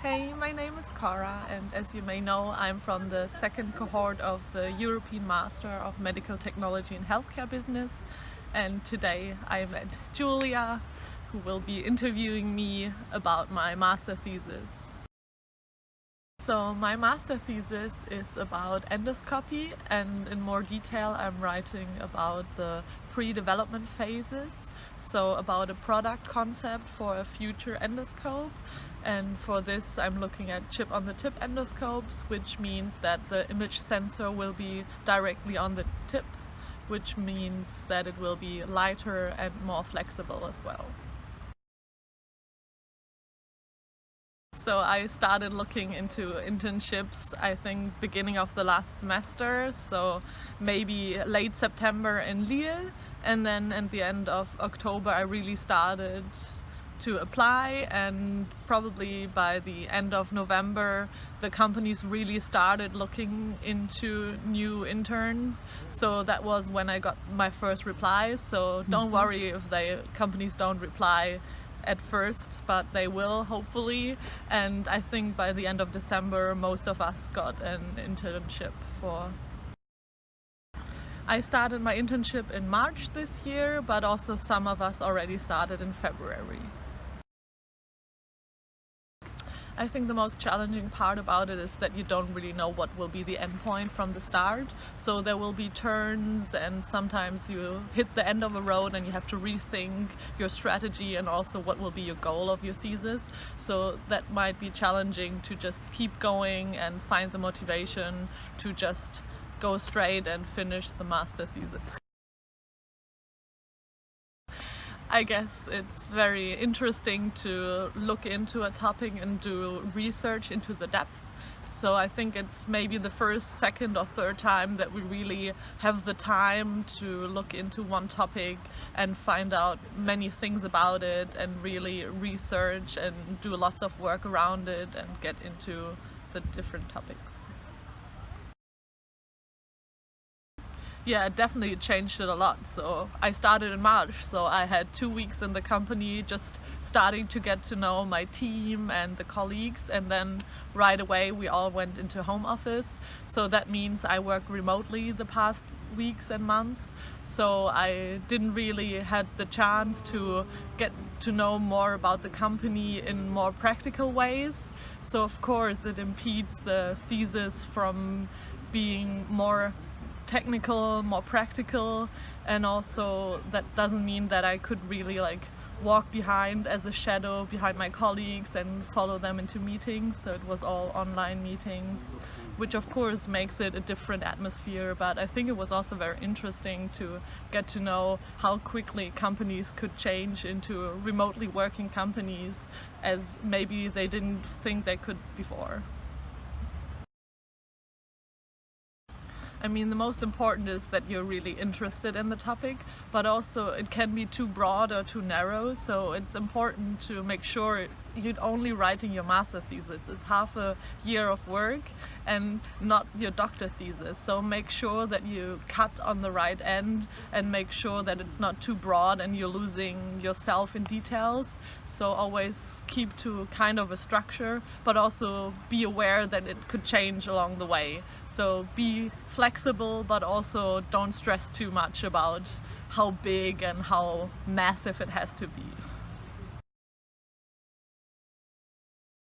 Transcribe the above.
Hey, my name is Cora, and as you may know, I'm from the second cohort of the European Master of Medical Technology and Healthcare Business, and today I met Julia, who will be interviewing me about my master thesis. So my master thesis is about endoscopy, and in more detail I'm writing about the pre-development phases, so about a product concept for a future endoscope. And for this I'm looking at chip-on-the-tip endoscopes, which means that the image sensor will be directly on the tip, which means that it will be lighter and more flexible as well. So I started looking into internships, I think beginning of the last semester, so maybe late September in Lille, and then at the end of October I really started to apply, and probably by the end of November the companies really started looking into new interns, so that was when I got my first replies. So don't worry if the companies don't reply at first, but they will hopefully, and I think by the end of December most of us got an internship for. I started my internship in March this year, but also some of us already started in February. I think the most challenging part about it is that you don't really know what will be the end point from the start. So there will be turns, and sometimes you hit the end of a road and you have to rethink your strategy and also what will be your goal of your thesis. So that might be challenging to just keep going and find the motivation to just go straight and finish the master thesis. I guess it's very interesting to look into a topic and do research into the depth. So I think it's maybe the first, second or third time that we really have the time to look into one topic and find out many things about it and really research and do lots of work around it and get into the different topics. Yeah, it definitely changed it a lot. So I started in March, so I had 2 weeks in the company just starting to get to know my team and the colleagues, and then right away we all went into home office. So that means I worked remotely the past weeks and months, so I didn't really had the chance to get to know more about the company in more practical ways. So of course it impedes the thesis from being more technical, more practical, and also that doesn't mean that I could really walk behind as a shadow behind my colleagues and follow them into meetings. So it was all online meetings, which of course makes it a different atmosphere, but I think it was also very interesting to get to know how quickly companies could change into remotely working companies, as maybe they didn't think they could before. I mean, the most important is that you're really interested in the topic, but also it can be too broad or too narrow, so it's important to make sure you're only writing your master thesis. It's half a year of work and not your doctor thesis, so make sure that you cut on the right end and make sure that it's not too broad and you're losing yourself in details. So always keep to kind of a structure, but also be aware that it could change along the way. So be flexible, but also don't stress too much about how big and how massive it has to be.